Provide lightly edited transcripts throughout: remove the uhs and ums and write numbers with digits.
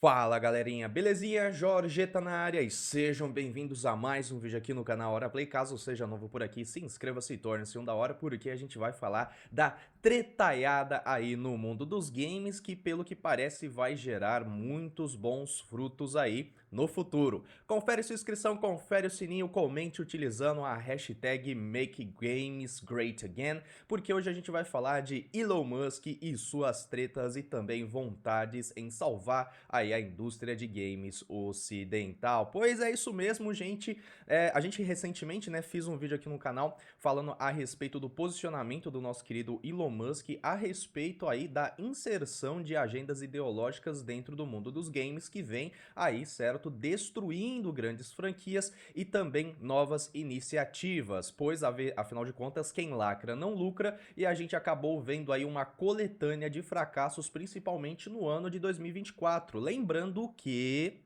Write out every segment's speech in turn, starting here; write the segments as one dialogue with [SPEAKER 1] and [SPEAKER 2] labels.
[SPEAKER 1] Fala galerinha, belezinha? Jorgeta na área e sejam bem-vindos a mais um vídeo aqui no canal Hora Play. Caso seja novo por aqui, se inscreva-se e torne-se um da hora, porque a gente vai falar da tretaiada aí no mundo dos games, que pelo que parece vai gerar muitos bons frutos aí no futuro. Confere sua inscrição, confere o sininho, comente utilizando a hashtag MakeGamesGreatAgain, porque hoje a gente vai falar de Elon Musk e suas tretas e também vontades em salvar aí a indústria de games ocidental. Pois é isso mesmo, gente. A gente recentemente, né, fiz um vídeo aqui no canal falando a respeito do posicionamento do nosso querido Elon Musk a respeito aí da inserção de agendas ideológicas dentro do mundo dos games que vem aí, certo, destruindo grandes franquias e também novas iniciativas, pois afinal de contas quem lacra não lucra e a gente acabou vendo aí uma coletânea de fracassos principalmente no ano de 2024. Lembrando que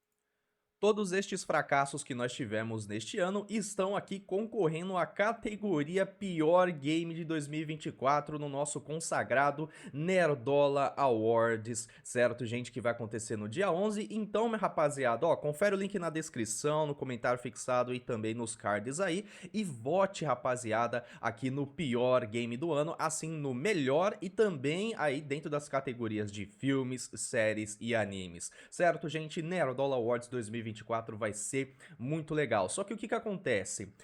[SPEAKER 1] todos estes fracassos que nós tivemos neste ano estão aqui concorrendo à categoria Pior Game de 2024 no nosso consagrado Nerdola Awards, certo, gente, que vai acontecer no dia 11. Então, minha rapaziada, ó, confere o link na descrição, no comentário fixado e também nos cards aí e vote, rapaziada, aqui no pior game do ano, assim no melhor e também aí dentro das categorias de filmes, séries e animes, certo, gente? Nerdola Awards 2024 vai ser muito legal. Só que o que acontece?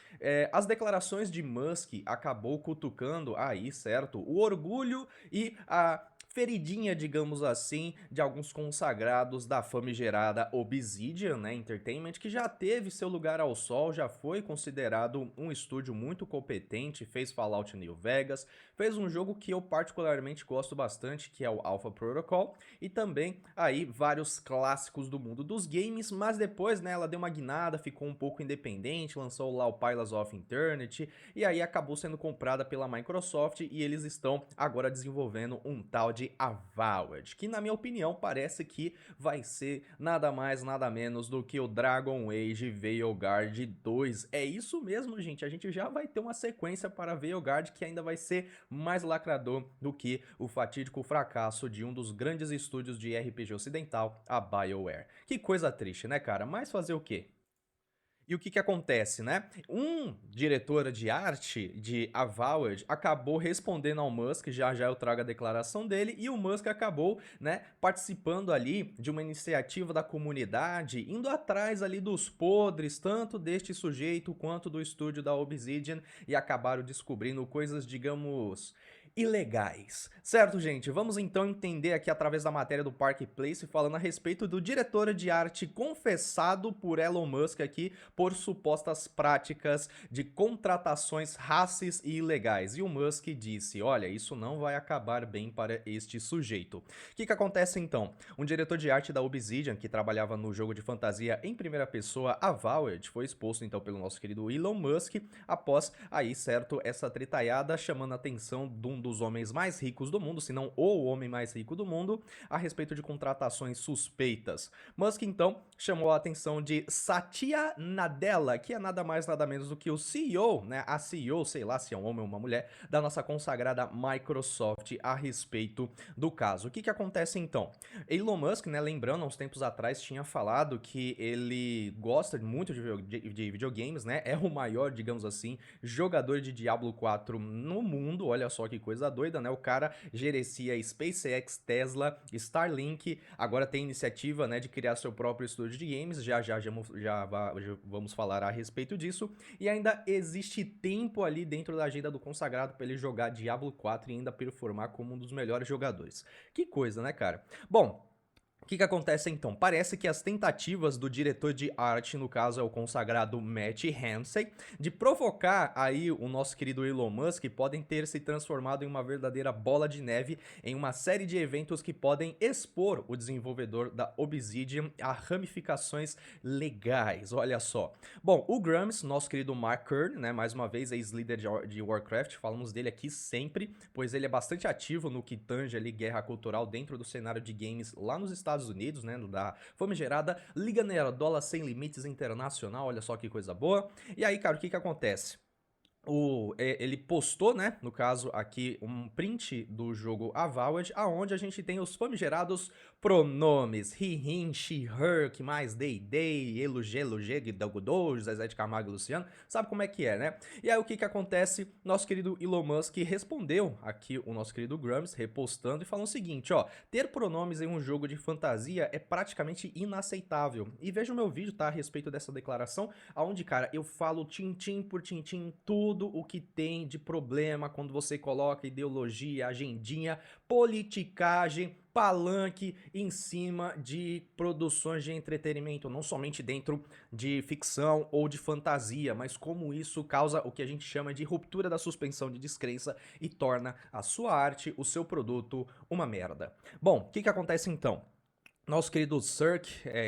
[SPEAKER 1] As declarações de Musk acabou cutucando aí, certo, o orgulho e a feridinha, digamos assim, de alguns consagrados da famigerada Obsidian, né, Entertainment, que já teve seu lugar ao sol, já foi considerado um estúdio muito competente, fez Fallout New Vegas, fez um jogo que eu particularmente gosto bastante, que é o Alpha Protocol, e também aí vários clássicos do mundo dos games, mas depois, né, ela deu uma guinada, ficou um pouco independente, lançou lá o Pillars of Eternity, e aí acabou sendo comprada pela Microsoft e eles estão agora desenvolvendo um tal de Avowed, que na minha opinião parece que vai ser nada mais nada menos do que o Dragon Age Veilguard 2. É isso mesmo, gente, a gente já vai ter uma sequência para Veilguard que ainda vai ser mais lacrador do que o fatídico fracasso de um dos grandes estúdios de RPG ocidental, a BioWare. Que coisa triste, né, cara? Mas fazer o quê? E o que acontece, né? Um diretor de arte de Avowed acabou respondendo ao Musk, já já eu trago a declaração dele, e o Musk acabou, né, participando ali de uma iniciativa da comunidade, indo atrás ali dos podres, tanto deste sujeito quanto do estúdio da Obsidian, e acabaram descobrindo coisas, digamos, ilegais. Certo, gente? Vamos então entender aqui através da matéria do Park Place, falando a respeito do diretor de arte confessado por Elon Musk aqui, por supostas práticas de contratações racis e ilegais. E o Musk disse, olha, isso não vai acabar bem para este sujeito. O que acontece então? Um diretor de arte da Obsidian, que trabalhava no jogo de fantasia em primeira pessoa, Avowed, foi exposto então pelo nosso querido Elon Musk, após aí, certo, essa tretaiada chamando a atenção de um dos homens mais ricos do mundo, se não o homem mais rico do mundo, a respeito de contratações suspeitas. Musk então chamou a atenção de Satya Nadella, que é nada mais nada menos do que o CEO, né, a CEO, sei lá se é um homem ou uma mulher, da nossa consagrada Microsoft a respeito do caso. O que acontece então? Elon Musk, né, lembrando, há uns tempos atrás tinha falado que ele gosta muito de videogames, né, é o maior, digamos assim, jogador de Diablo 4 no mundo, olha só que coisa doida, né, o cara gerencia SpaceX, Tesla, Starlink, agora tem iniciativa, né, de criar seu próprio estúdio de games, já vamos falar a respeito disso, e ainda existe tempo ali dentro da agenda do consagrado para ele jogar Diablo 4 e ainda performar como um dos melhores jogadores. Que coisa, né, cara? Bom, o que acontece então? Parece que as tentativas do diretor de arte, no caso é o consagrado Matt Ramsey, de provocar aí o nosso querido Elon Musk podem ter se transformado em uma verdadeira bola de neve em uma série de eventos que podem expor o desenvolvedor da Obsidian a ramificações legais, olha só. Bom, o Grumps, nosso querido Mark Kern, né, mais uma vez ex-líder de Warcraft, falamos dele aqui sempre, pois ele é bastante ativo no que tange ali guerra cultural dentro do cenário de games lá nos Estados Unidos, né, da famigerada Liga Nerdola Sem Limites Internacional, olha só que coisa boa. E aí, cara, o que acontece? Ele postou, né, no caso aqui, um print do jogo Avowed, aonde a gente tem os famigerados pronomes he, him, she, her, que mais, they, elo, gelo, jeg, dogudô, Zezé de Camargo e Luciano, sabe como é que é, né? E aí o que que acontece? Nosso querido Elon Musk respondeu aqui o nosso querido Grumps, repostando e falando o seguinte, ó, ter pronomes em um jogo de fantasia é praticamente inaceitável. E veja o meu vídeo, tá, a respeito dessa declaração, aonde, cara, eu falo tintim por tintim tudo o que tem de problema quando você coloca ideologia, agendinha, politicagem, palanque em cima de produções de entretenimento, não somente dentro de ficção ou de fantasia, mas como isso causa o que a gente chama de ruptura da suspensão de descrença e torna a sua arte, o seu produto, uma merda. Bom, o que acontece então? Nosso querido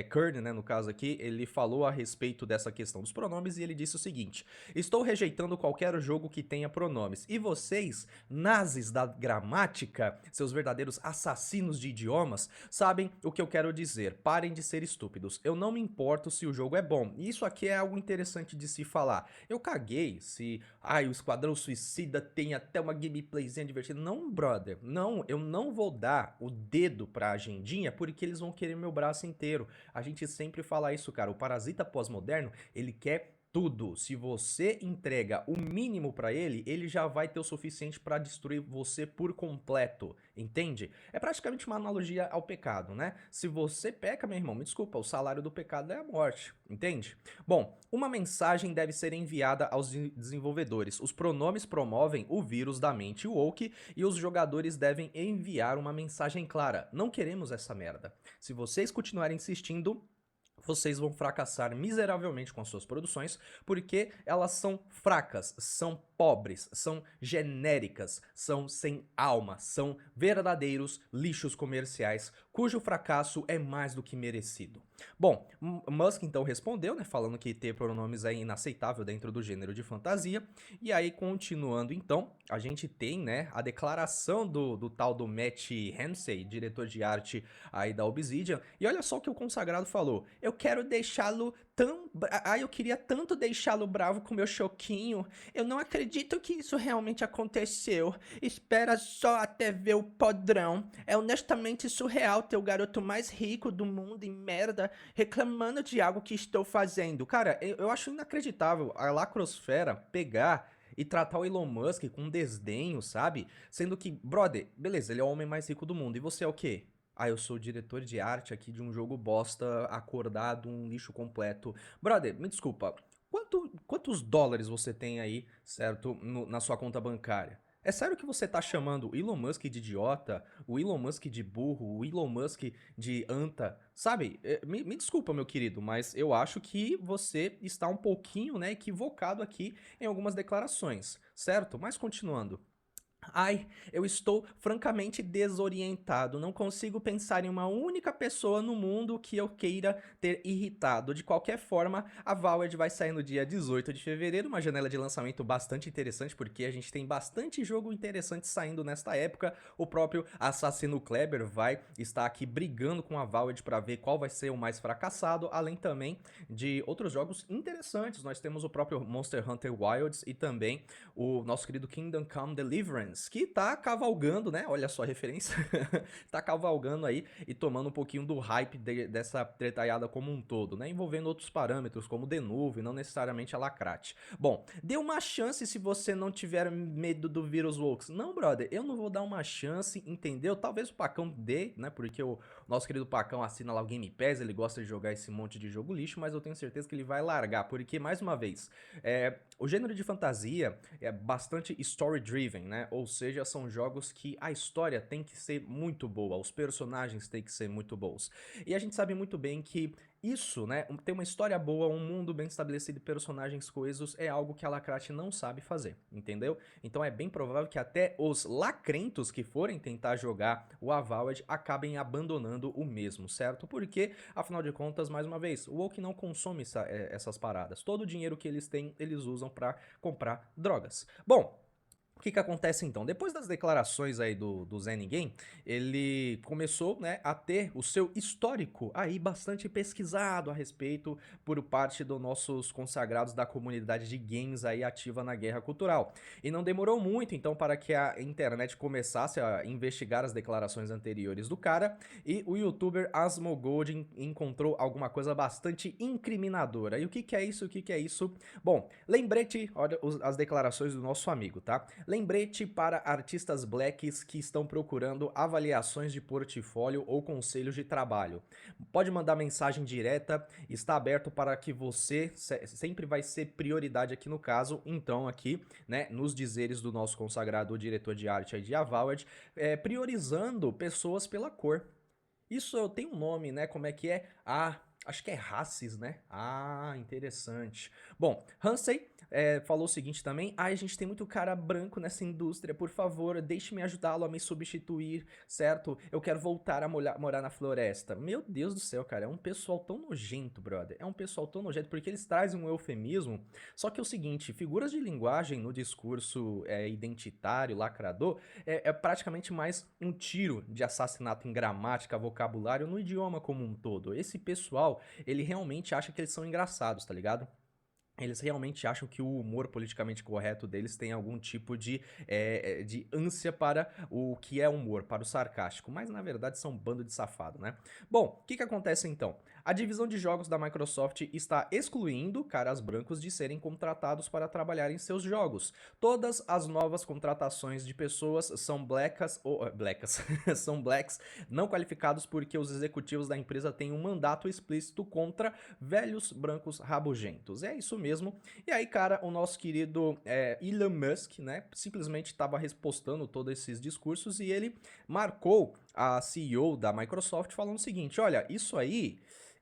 [SPEAKER 1] Kern, né, no caso aqui, ele falou a respeito dessa questão dos pronomes e ele disse o seguinte: estou rejeitando qualquer jogo que tenha pronomes. E vocês, nazis da gramática, seus verdadeiros assassinos de idiomas, sabem o que eu quero dizer. Parem de ser estúpidos. Eu não me importo se o jogo é bom. E isso aqui é algo interessante de se falar. Eu caguei se, o Esquadrão Suicida tem até uma gameplayzinha divertida. Não, brother. Não, eu não vou dar o dedo pra agendinha porque eles vão querer meu braço inteiro. A gente sempre fala isso, cara. O parasita pós-moderno, ele quer tudo. Se você entrega o mínimo pra ele, ele já vai ter o suficiente pra destruir você por completo, entende? É praticamente uma analogia ao pecado, né? Se você peca, meu irmão, me desculpa, o salário do pecado é a morte, entende? Bom, uma mensagem deve ser enviada aos desenvolvedores. Os pronomes promovem o vírus da mente woke e os jogadores devem enviar uma mensagem clara. Não queremos essa merda. Se vocês continuarem insistindo, vocês vão fracassar miseravelmente com as suas produções, porque elas são fracas, são pobres, são genéricas, são sem alma, são verdadeiros lixos comerciais, cujo fracasso é mais do que merecido. Bom, Musk então respondeu, né, falando que ter pronomes é inaceitável dentro do gênero de fantasia, e aí continuando então, a gente tem, né, a declaração do tal do Matt Hensey, diretor de arte aí da Obsidian, e olha só o que o consagrado falou: eu quero deixá-lo tão... eu queria tanto deixá-lo bravo com meu choquinho. Eu não acredito que isso realmente aconteceu. Espera só até ver o podrão. É honestamente surreal ter o garoto mais rico do mundo e merda reclamando de algo que estou fazendo. Cara, eu acho inacreditável a lacrosfera pegar e tratar o Elon Musk com desdenho, sabe? Sendo que, brother, beleza, ele é o homem mais rico do mundo. E você é o quê? Eu sou diretor de arte aqui de um jogo bosta, acordado, um lixo completo. Brother, me desculpa, quantos dólares você tem aí, certo, na sua conta bancária? É sério que você tá chamando o Elon Musk de idiota, o Elon Musk de burro, o Elon Musk de anta? Sabe, me desculpa, meu querido, mas eu acho que você está um pouquinho, né, equivocado aqui em algumas declarações, certo? Mas continuando. Ai, eu estou francamente desorientado. Não consigo pensar em uma única pessoa no mundo que eu queira ter irritado. De qualquer forma, a Valve vai sair no dia 18 de fevereiro, uma janela de lançamento bastante interessante, porque a gente tem bastante jogo interessante saindo nesta época. O próprio Assassino Kleber vai estar aqui brigando com a Valve para ver qual vai ser o mais fracassado, além também de outros jogos interessantes. Nós temos o próprio Monster Hunter Wilds e também o nosso querido Kingdom Come Deliverance, que tá cavalgando, né? Olha só a referência. Tá cavalgando aí e tomando um pouquinho do hype dessa tretaiada como um todo, né? Envolvendo outros parâmetros, como The Nuvem, não necessariamente a Lacrate. Bom, dê uma chance se você não tiver medo do vírus Woke. Não, brother, eu não vou dar uma chance, entendeu? Talvez o Pacão dê, né? Porque o nosso querido Pacão assina lá o Game Pass, ele gosta de jogar esse monte de jogo lixo, mas eu tenho certeza que ele vai largar, porque, mais uma vez, o gênero de fantasia é bastante story-driven, né? Ou seja, são jogos que a história tem que ser muito boa, os personagens têm que ser muito bons. E a gente sabe muito bem que isso, né, ter uma história boa, um mundo bem estabelecido e personagens coesos é algo que a Lacrate não sabe fazer, entendeu? Então é bem provável que até os lacrentos que forem tentar jogar o Avowed acabem abandonando o mesmo, certo? Porque, afinal de contas, mais uma vez, o Woke não consome essas paradas. Todo o dinheiro que eles têm, eles usam para comprar drogas. Bom, O que que acontece então? Depois das declarações aí do Zé Ninguém, ele começou, né, a ter o seu histórico aí bastante pesquisado a respeito por parte dos nossos consagrados da comunidade de games aí ativa na guerra cultural. E não demorou muito então para que a internet começasse a investigar as declarações anteriores do cara e o youtuber Asmongold encontrou alguma coisa bastante incriminadora. E o que que é isso? O que que é isso? Bom, lembrete, olha as declarações do nosso amigo, tá? Lembrete para artistas blacks que estão procurando avaliações de portfólio ou conselhos de trabalho. Pode mandar mensagem direta, está aberto para que você sempre vai ser prioridade aqui no caso, então aqui, né, nos dizeres do nosso consagrado diretor de arte aí de Avowed, priorizando pessoas pela cor. Isso tem um nome, né? Como é que é? Ah, acho que é racis, né? Ah, interessante. Bom, Hansei falou o seguinte também: a gente tem muito cara branco nessa indústria, por favor, deixe-me ajudá-lo a me substituir, certo? Eu quero voltar a morar na floresta. Meu Deus do céu, cara, é um pessoal tão nojento, brother. É um pessoal tão nojento, porque eles trazem um eufemismo. Só que é o seguinte, figuras de linguagem no discurso identitário, lacrador, é praticamente mais um tiro de assassinato em gramática, vocabulário, no idioma como um todo. Esse pessoal, ele realmente acha que eles são engraçados, tá ligado? Eles realmente acham que o humor politicamente correto deles tem algum tipo de ânsia para o que é humor, para o sarcástico, mas na verdade são um bando de safado, né? Bom, o que que acontece então? A divisão de jogos da Microsoft está excluindo caras brancos de serem contratados para trabalhar em seus jogos. Todas as novas contratações de pessoas são são blacks não qualificados porque os executivos da empresa têm um mandato explícito contra velhos brancos rabugentos. É isso mesmo. E aí, cara, o nosso querido Elon Musk, né, simplesmente estava repostando todos esses discursos e ele marcou a CEO da Microsoft falando o seguinte: olha, isso aí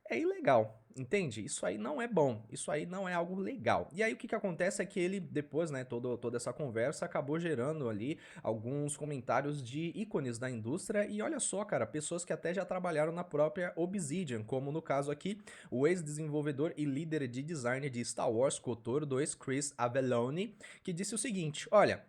[SPEAKER 1] é ilegal. Entende? Isso aí não é bom, isso aí não é algo legal. E aí o que que acontece é que ele, depois, né, toda essa conversa acabou gerando ali alguns comentários de ícones da indústria e olha só, cara, pessoas que até já trabalharam na própria Obsidian, como no caso aqui, o ex-desenvolvedor e líder de design de Star Wars KOTOR 2, Chris Avellone, que disse o seguinte: olha,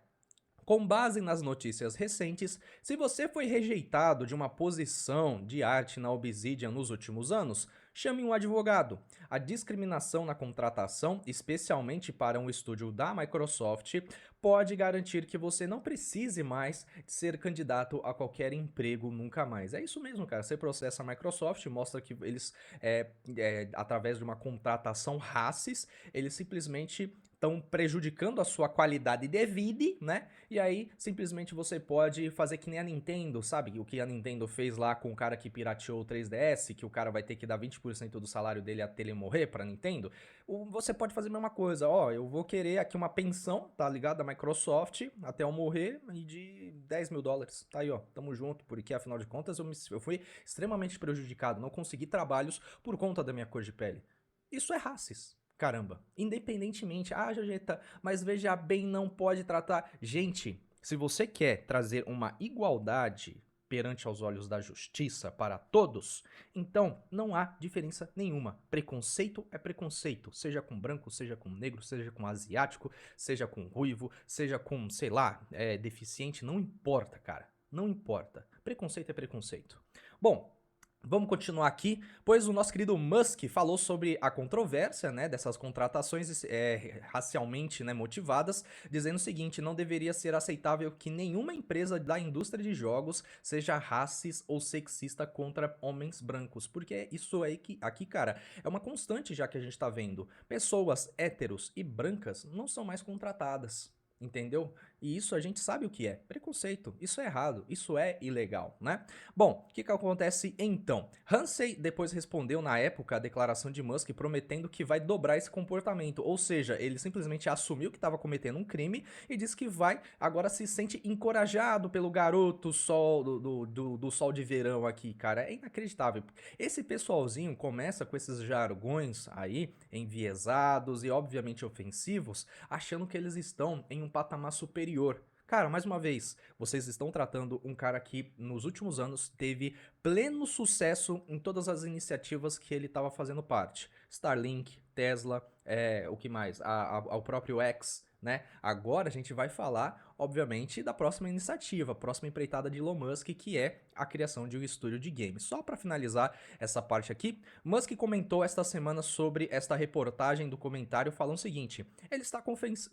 [SPEAKER 1] com base nas notícias recentes, se você foi rejeitado de uma posição de arte na Obsidian nos últimos anos, chame um advogado. A discriminação na contratação, especialmente para um estúdio da Microsoft, pode garantir que você não precise mais ser candidato a qualquer emprego nunca mais. É isso mesmo, cara. Você processa a Microsoft, mostra que eles, através de uma contratação racis, eles simplesmente estão prejudicando a sua qualidade de vida, né? E aí, simplesmente você pode fazer que nem a Nintendo, sabe? O que a Nintendo fez lá com o cara que pirateou o 3DS, que o cara vai ter que dar 20% do salário dele até ele morrer pra Nintendo. Você pode fazer a mesma coisa. Ó, eu vou querer aqui uma pensão, tá ligado? Da Microsoft, até eu morrer, e de 10 mil dólares. Tá aí, ó, tamo junto, porque afinal de contas eu fui extremamente prejudicado, não consegui trabalhos por conta da minha cor de pele. Isso é racis. Caramba, independentemente, Jojeta, mas veja bem, não pode tratar. Gente, se você quer trazer uma igualdade perante aos olhos da justiça para todos, então não há diferença nenhuma. Preconceito é preconceito, seja com branco, seja com negro, seja com asiático, seja com ruivo, seja com, sei lá, deficiente, não importa, cara. Não importa. Preconceito é preconceito. Bom, vamos continuar aqui, pois o nosso querido Musk falou sobre a controvérsia, né, dessas contratações racialmente, né, motivadas, dizendo o seguinte: não deveria ser aceitável que nenhuma empresa da indústria de jogos seja racista ou sexista contra homens brancos, porque isso aí que aqui, cara, é uma constante já que a gente tá vendo. Pessoas héteros e brancas não são mais contratadas. Entendeu? E isso a gente sabe o que é. Preconceito. Isso é errado. Isso é ilegal, né? Bom, o que que acontece então? Hansei depois respondeu na época a declaração de Musk prometendo que vai dobrar esse comportamento, ou seja, ele simplesmente assumiu que estava cometendo um crime e disse que agora se sente encorajado pelo garoto sol do sol de verão aqui, cara. É inacreditável. Esse pessoalzinho começa com esses jargões aí, enviesados e obviamente ofensivos, achando que eles estão em um patamar superior. Cara, mais uma vez, vocês estão tratando um cara que nos últimos anos teve pleno sucesso em todas as iniciativas que ele estava fazendo parte. Starlink, Tesla, o que mais? Ao próprio X, né? Agora a gente vai falar, obviamente, da próxima iniciativa, a próxima empreitada de Elon Musk, que é a criação de um estúdio de games. Só para finalizar essa parte aqui, Musk comentou esta semana sobre esta reportagem do comentário falando o seguinte: ele está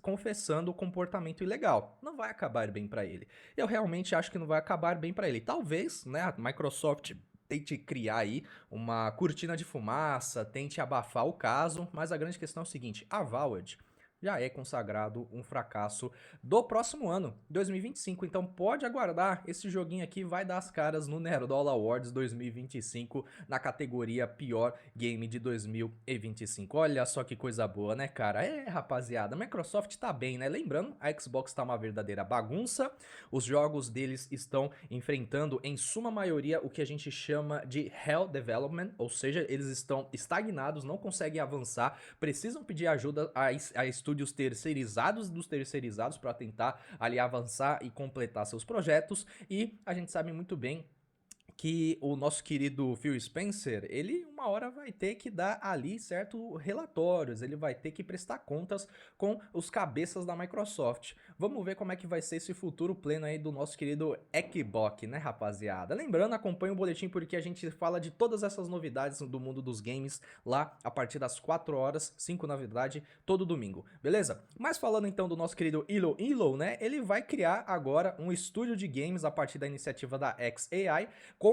[SPEAKER 1] confessando o comportamento ilegal. Não vai acabar bem para ele. Eu realmente acho que não vai acabar bem para ele. Talvez, né, a Microsoft tente criar aí uma cortina de fumaça, tente abafar o caso, mas a grande questão é o seguinte: a Valve já é consagrado um fracasso do próximo ano, 2025. Então pode aguardar, esse joguinho aqui vai dar as caras no Nerdola Awards 2025 na categoria Pior Game de 2025. Olha só que coisa boa, né, cara? Rapaziada, a Microsoft tá bem, né? Lembrando, a Xbox tá uma verdadeira bagunça, os jogos deles estão enfrentando, em suma maioria, o que a gente chama de Hell Development, ou seja, eles estão estagnados, não conseguem avançar, precisam pedir ajuda a estúdios terceirizados dos terceirizados para tentar ali avançar e completar seus projetos, e a gente sabe muito bem que o nosso querido Phil Spencer, ele uma hora vai ter que dar ali certos relatórios, ele vai ter que prestar contas com os cabeças da Microsoft. Vamos ver como é que vai ser esse futuro pleno aí do nosso querido Xbox, né, rapaziada? Lembrando, acompanhe o boletim porque a gente fala de todas essas novidades do mundo dos games lá a partir das 4 horas, 5 na verdade, todo domingo, beleza? Mas falando então do nosso querido Elon, né, ele vai criar agora um estúdio de games a partir da iniciativa da xAI, com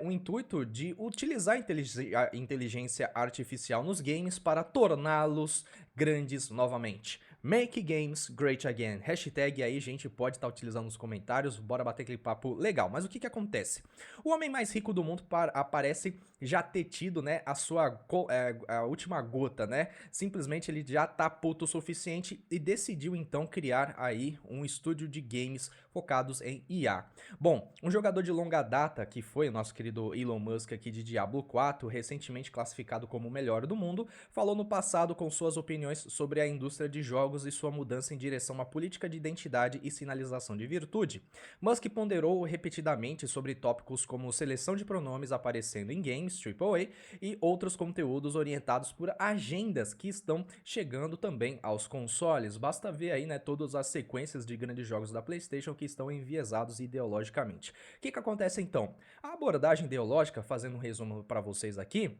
[SPEAKER 1] o intuito de utilizar a inteligência artificial nos games para torná-los grandes novamente. Make Games Great Again. Hashtag aí, gente, pode estar utilizando nos comentários, bora bater aquele papo legal. Mas o que acontece? O homem mais rico do mundo aparece já ter tido, né, a última gota, né? Simplesmente ele já tá puto o suficiente e decidiu então criar aí um estúdio de games focados em IA. Bom, um jogador de longa data, que foi o nosso querido Elon Musk aqui de Diablo 4, recentemente classificado como o melhor do mundo, falou no passado com suas opiniões sobre a indústria de jogos e sua mudança em direção a uma política de identidade e sinalização de virtude. Musk ponderou repetidamente sobre tópicos como seleção de pronomes aparecendo em games AAA e outros conteúdos orientados por agendas que estão chegando também aos consoles. Basta ver aí, né, todas as sequências de grandes jogos da PlayStation que estão enviesados ideologicamente. O que acontece então? A abordagem ideológica, fazendo um resumo para vocês aqui,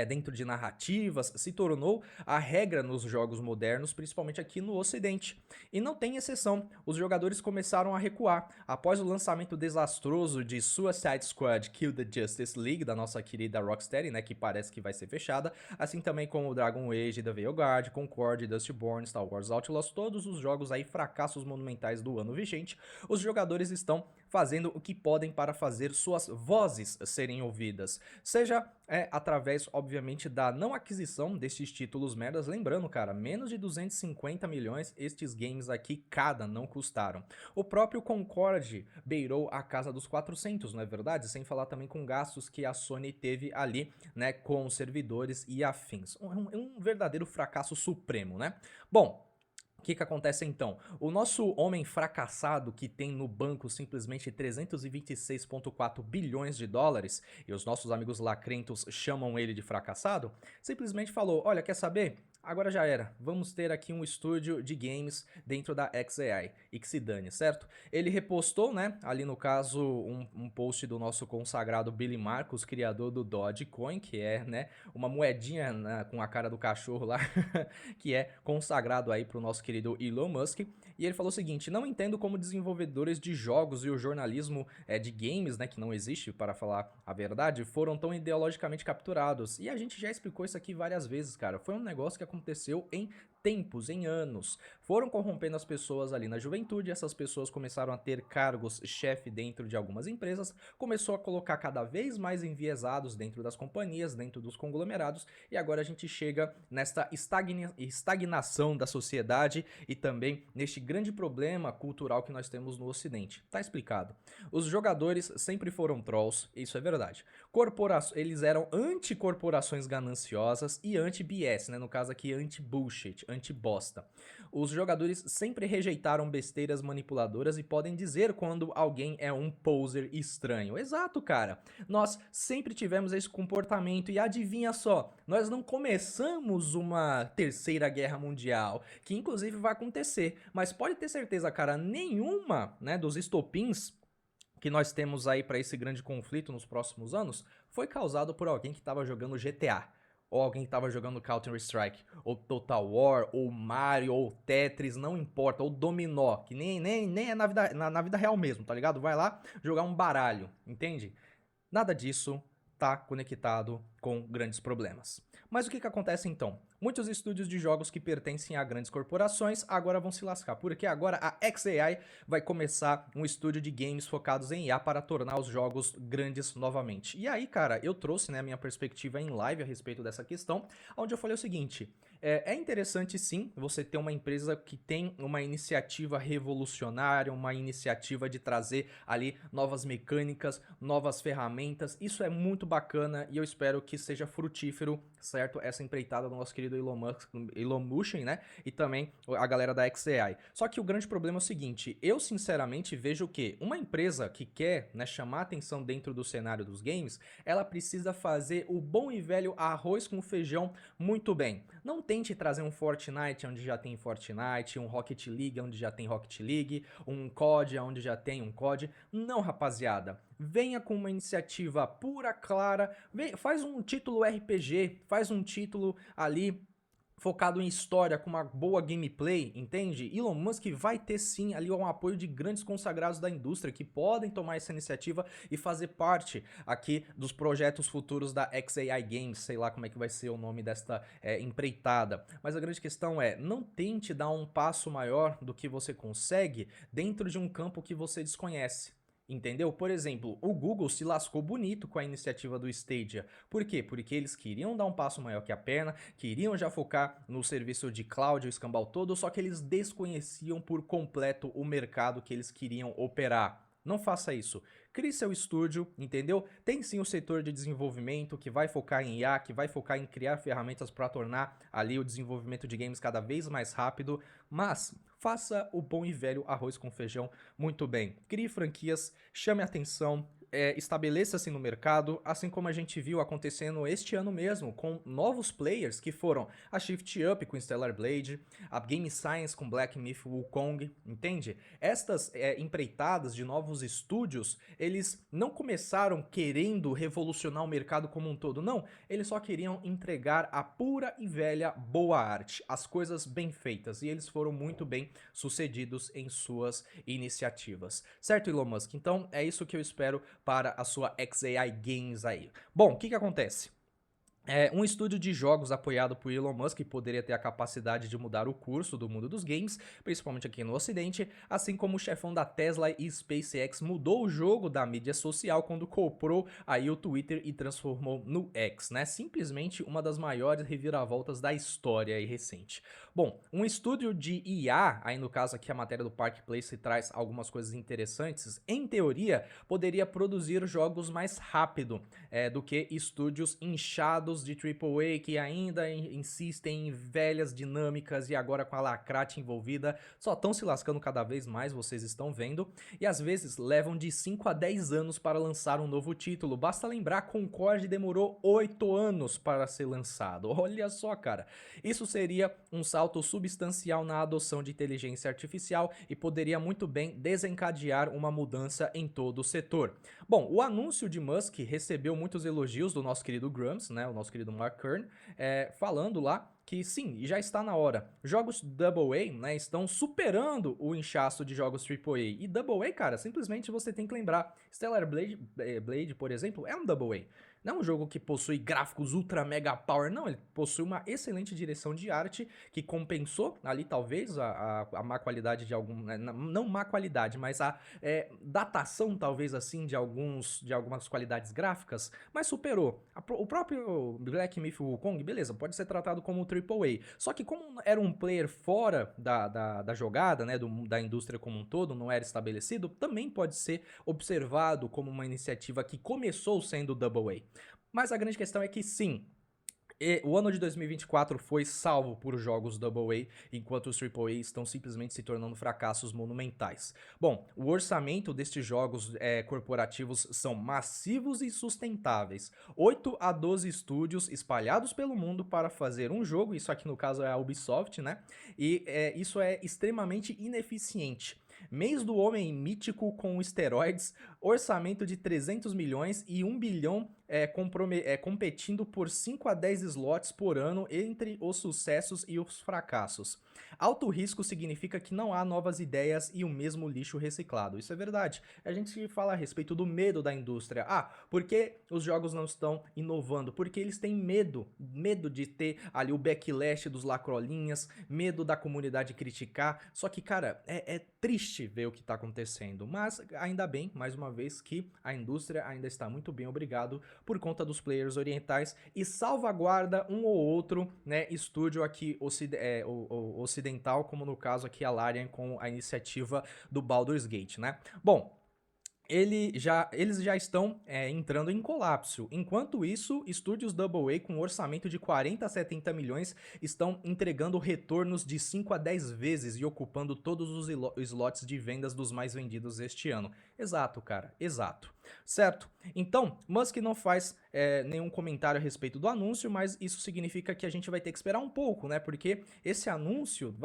[SPEAKER 1] dentro de narrativas, se tornou a regra nos jogos modernos, principalmente aqui no Ocidente. E não tem exceção, os jogadores começaram a recuar. Após o lançamento desastroso de Suicide Squad Kill the Justice League, da nossa querida Rocksteady, né, que parece que vai ser fechada, assim também como Dragon Age, The Veilguard, Concord, Dustborn, Star Wars Outlaws, todos os jogos aí fracassos monumentais do ano vigente, os jogadores estão fazendo o que podem para fazer suas vozes serem ouvidas, seja através, obviamente, da não aquisição destes títulos merdas. Lembrando, cara, menos de 250 milhões estes games aqui cada não custaram. O próprio Concord beirou a casa dos 400, não é verdade? Sem falar também com gastos que a Sony teve ali, né, com servidores e afins. Um verdadeiro fracasso supremo, né? Bom, o que acontece então? O nosso homem fracassado que tem no banco simplesmente 326,4 bilhões de dólares, e os nossos amigos lacrentos chamam ele de fracassado, simplesmente falou: olha, quer saber? Agora já era, vamos ter aqui um estúdio de games dentro da xAI, e que se dane, certo? Ele repostou, né, ali no caso, um post do nosso consagrado Billy Marcos, criador do Dogecoin, que é, né, uma moedinha, né, com a cara do cachorro lá, que é consagrado aí pro nosso querido Elon Musk, e ele falou o seguinte: não entendo como desenvolvedores de jogos e o jornalismo de games, né, que não existe, para falar a verdade, foram tão ideologicamente capturados. E a gente já explicou isso aqui várias vezes, cara. Foi um negócio que aconteceu em tempos, em anos. Foram corrompendo as pessoas ali na juventude, essas pessoas começaram a ter cargos chefe dentro de algumas empresas, começou a colocar cada vez mais enviesados dentro das companhias, dentro dos conglomerados, e agora a gente chega nesta estagnação da sociedade e também neste grande problema cultural que nós temos no Ocidente. Tá explicado. Os jogadores sempre foram trolls, isso é verdade. Eles eram anti-corporações gananciosas e anti-BS, né? No caso aqui, anti-bullshit, bastante bosta. Os jogadores sempre rejeitaram besteiras manipuladoras e podem dizer quando alguém é um poser estranho. Exato, cara. Nós sempre tivemos esse comportamento e adivinha só, nós não começamos uma terceira guerra mundial, que inclusive vai acontecer, mas pode ter certeza, cara, nenhuma, né, dos estopins que nós temos aí para esse grande conflito nos próximos anos foi causado por alguém que estava jogando GTA, ou alguém que estava jogando Counter-Strike, ou Total War, ou Mario, ou Tetris, não importa, ou Dominó, que nem é na vida real mesmo, tá ligado? Vai lá jogar um baralho, entende? Nada disso está conectado com grandes problemas. Mas o que acontece então? Muitos estúdios de jogos que pertencem a grandes corporações agora vão se lascar, porque agora a xAI vai começar um estúdio de games focados em IA para tornar os jogos grandes novamente. E aí, cara, eu trouxe, né, a minha perspectiva em live a respeito dessa questão, onde eu falei o seguinte: é interessante sim você ter uma empresa que tem uma iniciativa revolucionária, uma iniciativa de trazer ali novas mecânicas, novas ferramentas. Isso é muito bacana e eu espero que seja frutífero, certo? Essa empreitada do nosso querido Elon Musk, né? E também a galera da xAI. Só que o grande problema é o seguinte: eu sinceramente vejo que uma empresa que quer, né, chamar atenção dentro do cenário dos games, ela precisa fazer o bom e velho arroz com feijão muito bem. Não tente trazer um Fortnite onde já tem Fortnite, um Rocket League onde já tem Rocket League, um COD onde já tem um COD. Não, rapaziada. Venha com uma iniciativa pura, clara, faz um título RPG, faz um título ali focado em história, com uma boa gameplay, entende? Elon Musk vai ter sim ali um apoio de grandes consagrados da indústria que podem tomar essa iniciativa e fazer parte aqui dos projetos futuros da xAI Games, sei lá como é que vai ser o nome desta empreitada. Mas a grande questão é, não tente dar um passo maior do que você consegue dentro de um campo que você desconhece. Entendeu? Por exemplo, o Google se lascou bonito com a iniciativa do Stadia. Por quê? Porque eles queriam dar um passo maior que a perna, queriam já focar no serviço de cloud, o escambau todo, só que eles desconheciam por completo o mercado que eles queriam operar. Não faça isso. Crie seu estúdio, entendeu? Tem sim o setor de desenvolvimento que vai focar em IA, que vai focar em criar ferramentas para tornar ali o desenvolvimento de games cada vez mais rápido, mas faça o bom e velho arroz com feijão muito bem. Crie franquias, chame atenção, estabeleça-se no mercado, assim como a gente viu acontecendo este ano mesmo, com novos players que foram a Shift Up com Stellar Blade, a Game Science com Black Myth Wukong, entende? Estas empreitadas de novos estúdios, eles não começaram querendo revolucionar o mercado como um todo, não. Eles só queriam entregar a pura e velha boa arte, as coisas bem feitas, e eles foram muito bem sucedidos em suas iniciativas. Certo, Elon Musk? Então é isso que eu espero para a sua xAI Games aí. Bom, o que acontece? Um estúdio de jogos apoiado por Elon Musk poderia ter a capacidade de mudar o curso do mundo dos games, principalmente aqui no ocidente, assim como o chefão da Tesla e SpaceX mudou o jogo da mídia social quando comprou aí o Twitter e transformou no X, né? Simplesmente uma das maiores reviravoltas da história aí recente. Bom, um estúdio de IA, aí no caso aqui a matéria do Park Place traz algumas coisas interessantes, em teoria poderia produzir jogos mais rápido do que estúdios inchados de AAA que ainda insistem em velhas dinâmicas e agora com a lacrate envolvida só estão se lascando cada vez mais, vocês estão vendo, e às vezes levam de 5 a 10 anos para lançar um novo título. Basta lembrar, Concorde demorou 8 anos para ser lançado. Olha só, cara, isso seria um salto substancial na adoção de inteligência artificial e poderia muito bem desencadear uma mudança em todo o setor. Bom, o anúncio de Musk recebeu muitos elogios do nosso querido Grumps, né, o nosso querido Mark Kern, falando lá que sim, já está na hora. Jogos AA, né, estão superando o inchaço de jogos AAA. E AA, cara, simplesmente você tem que lembrar, Stellar Blade, por exemplo, é um AA. Não é um jogo que possui gráficos ultra mega power, não, ele possui uma excelente direção de arte que compensou ali talvez a má qualidade de algum, não má qualidade, mas a datação talvez assim de algumas qualidades gráficas, mas superou. O próprio Black Myth Wukong, beleza, pode ser tratado como AAA, só que como era um player fora da jogada, né, da indústria como um todo, não era estabelecido, também pode ser observado como uma iniciativa que começou sendo AA. Mas a grande questão é que sim, E o ano de 2024 foi salvo por jogos AA, enquanto os AAA estão simplesmente se tornando fracassos monumentais. Bom, o orçamento destes jogos corporativos são massivos e sustentáveis. 8 a 12 estúdios espalhados pelo mundo para fazer um jogo, isso aqui no caso é a Ubisoft, né? E isso é extremamente ineficiente. Mês do Homem Mítico com esteroides, orçamento de 300 milhões e 1 bilhão competindo por 5 a 10 slots por ano entre os sucessos e os fracassos. Alto risco significa que não há novas ideias e o mesmo lixo reciclado. Isso é verdade. A gente fala a respeito do medo da indústria. Ah, por que os jogos não estão inovando? Porque eles têm medo. Medo de ter ali o backlash dos lacrolinhas, medo da comunidade criticar. Só que, cara, é triste ver o que está acontecendo. Mas ainda bem, mais uma vez, que a indústria ainda está muito bem, obrigado, por conta dos players orientais e salvaguarda um ou outro, né, estúdio aqui ocidental, como no caso aqui a Larian com a iniciativa do Baldur's Gate, né? Bom, eles já estão entrando em colapso. Enquanto isso, estúdios AA com orçamento de 40 a 70 milhões estão entregando retornos de 5 a 10 vezes e ocupando todos os slots de vendas dos mais vendidos este ano. Exato, cara, exato. Certo? Então, Musk não faz nenhum comentário a respeito do anúncio, mas isso significa que a gente vai ter que esperar um pouco, né? Porque esse anúncio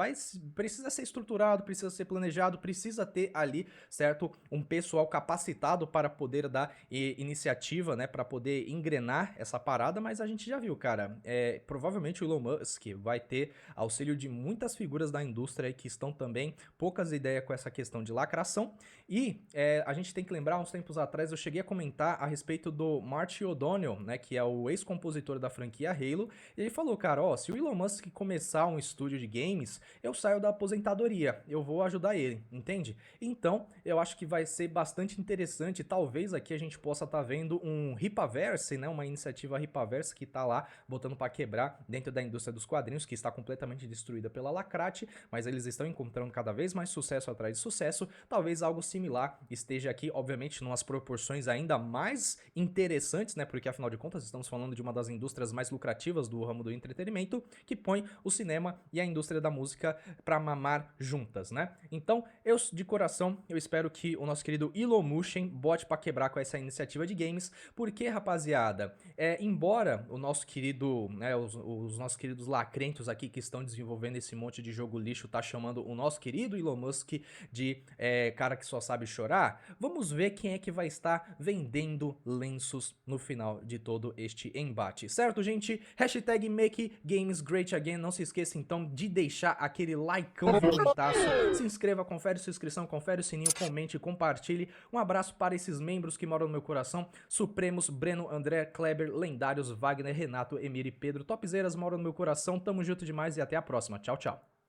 [SPEAKER 1] precisa ser estruturado, precisa ser planejado, precisa ter ali, certo? Um pessoal capacitado para poder dar iniciativa, né? Para poder engrenar essa parada, mas a gente já viu, cara. Provavelmente o Elon Musk vai ter auxílio de muitas figuras da indústria aí que estão também poucas ideias com essa questão de lacração. E a gente tem que lembrar, uns tempos atrás eu cheguei a comentar a respeito do Marty O'Donnell, né, que é o ex-compositor da franquia Halo, e ele falou, cara, ó, se o Elon Musk começar um estúdio de games, eu saio da aposentadoria, eu vou ajudar ele, entende? Então, eu acho que vai ser bastante interessante, talvez aqui a gente possa estar vendo um Ripaverse, né, uma iniciativa Ripaverse que tá lá botando para quebrar dentro da indústria dos quadrinhos, que está completamente destruída pela lacrate, mas eles estão encontrando cada vez mais sucesso atrás de sucesso, talvez algo similar esteja aqui, obviamente, numas proporções ainda mais interessantes, né? Porque afinal de contas estamos falando de uma das indústrias mais lucrativas do ramo do entretenimento, que põe o cinema e a indústria da música para mamar juntas, né? Então, eu de coração, eu espero que o nosso querido Elon Musk bote para quebrar com essa iniciativa de games, porque, rapaziada, embora o nosso querido, né, os nossos queridos lacrentos aqui que estão desenvolvendo esse monte de jogo lixo tá chamando o nosso querido Elon Musk de cara que só sabe chorar, vamos ver quem é que vai estar vendendo lenços no final de todo este embate, certo, gente? Hashtag Make Games Great Again, não se esqueça então de deixar aquele likeão violentaço, se inscreva, confere sua inscrição, confere o sininho, comente, compartilhe, um abraço para esses membros que moram no meu coração, Supremos, Breno, André, Kleber, Lendários, Wagner, Renato, Emir e Pedro, topzeiras moram no meu coração, tamo junto demais e até a próxima, tchau, tchau.